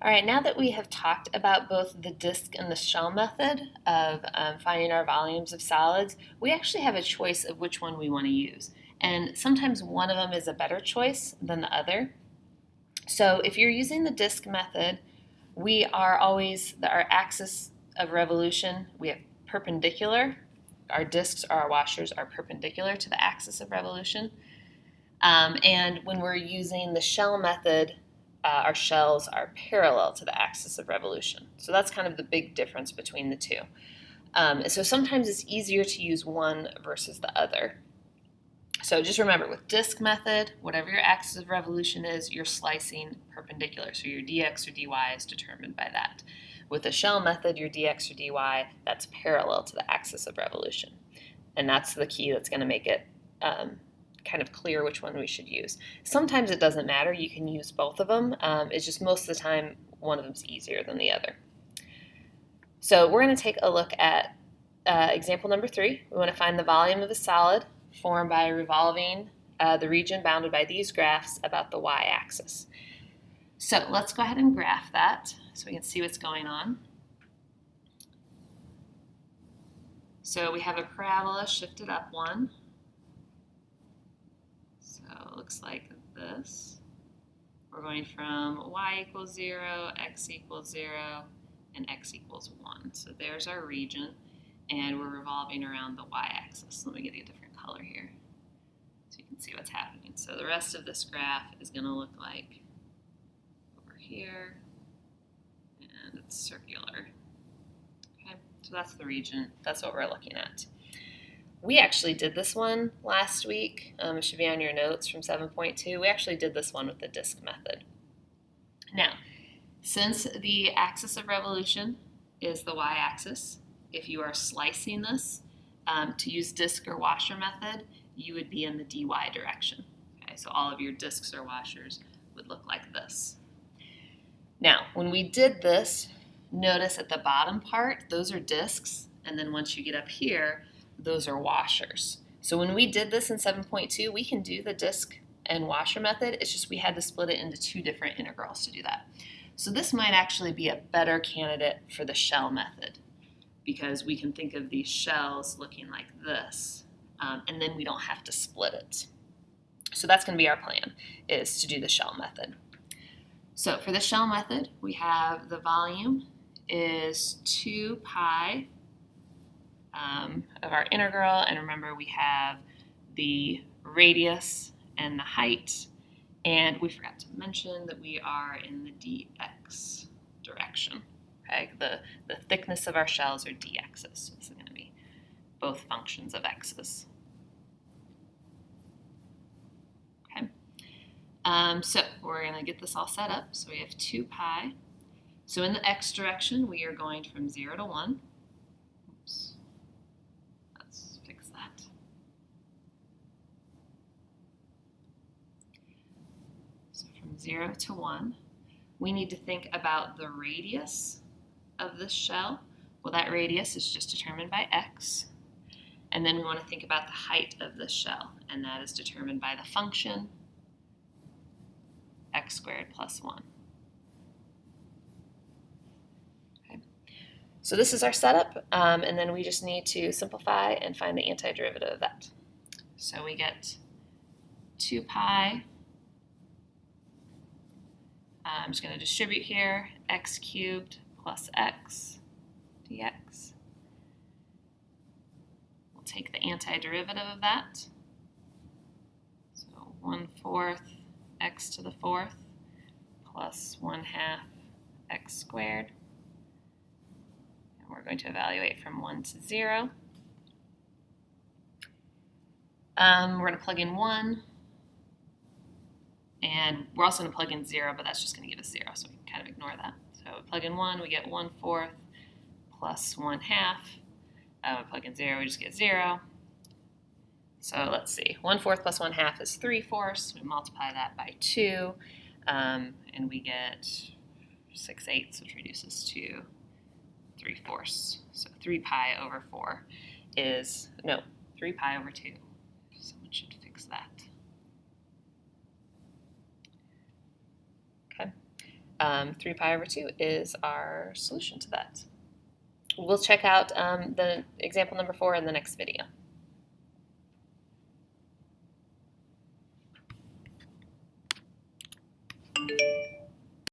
All right, now that we have talked about both the disk and the shell method of finding our volumes of solids, we actually have a choice of which one we want to use. And sometimes one of them is a better choice than the other. So if you're using the disk method, we are always, our axis of revolution, we have perpendicular. Our disks or our washers are perpendicular to the axis of revolution. And when we're using the shell method, our shells are parallel to the axis of revolution. So that's kind of the big difference between the two. So sometimes it's easier to use one versus the other. So just remember, with disk method, whatever your axis of revolution is, you're slicing perpendicular. So your dx or dy is determined by that. With the shell method, your dx or dy, that's parallel to the axis of revolution. And that's the key that's going to make it kind of clear which one we should use. Sometimes it doesn't matter. You can use both of them. It's just most of the time one of them's easier than the other. So we're going to take a look at example number 3. We want to find the volume of a solid formed by revolving the region bounded by these graphs about the y-axis. So let's go ahead and graph that so we can see what's going on. So we have a parabola shifted up 1. So it looks like this. We're going from y equals 0, x equals 0, and x equals 1. So there's our region, and we're revolving around the y-axis. Let me get you a different color here so you can see what's happening. So the rest of this graph is going to look like over here, and it's circular. Okay, so that's the region. That's what we're looking at. We actually did this one last week. It should be on your notes from 7.2. We actually did this one with the disk method. Now, since the axis of revolution is the y-axis, if you are slicing this to use disk or washer method, you would be in the dy direction. Okay, so all of your disks or washers would look like this. Now, when we did this, notice at the bottom part, those are disks, and then once you get up here, those are washers. So when we did this in 7.2, we can do the disk and washer method. It's just we had to split it into 2 different integrals to do that. So this might actually be a better candidate for the shell method because we can think of these shells looking like this, and then we don't have to split it. So that's going to be our plan, is to do the shell method. So for the shell method, we have the volume is 2 pi of our integral, and remember we have the radius and the height, and we forgot to mention that we are in the dx direction. Okay, the thickness of our shells are dx's, so this is going to be both functions of x's. Okay, so we're going to get this all set up. So we have 2 pi. So in the x direction, we are going from 0 to 1. Oops. Let's fix that. So from 0 to 1, we need to think about the radius of this shell. Well, that radius is just determined by x. And then we want to think about the height of this shell, and that is determined by the function x squared plus 1. Okay. So this is our setup, and then we just need to simplify and find the antiderivative of that. So we get 2 pi. I'm just going to distribute here, x cubed plus x dx. We'll take the antiderivative of that. So 1/4 x to the 4th plus 1/2 x squared. And we're going to evaluate from 1 to 0. We're going to plug in 1. And we're also going to plug in 0, but that's just going to give us 0, so we can kind of ignore that. So we plug in 1, we get 1/4 plus 1/2. We plug in 0, we just get 0. So let's see, 1/4 plus 1/2 is 3/4. We multiply that by 2, and we get 6/8, which reduces to 3/4. So 3 pi over 4 is, no, 3 pi over 2. Someone should fix that. Okay. 3 pi over 2 is our solution to that. We'll check out the example number 4 in the next video.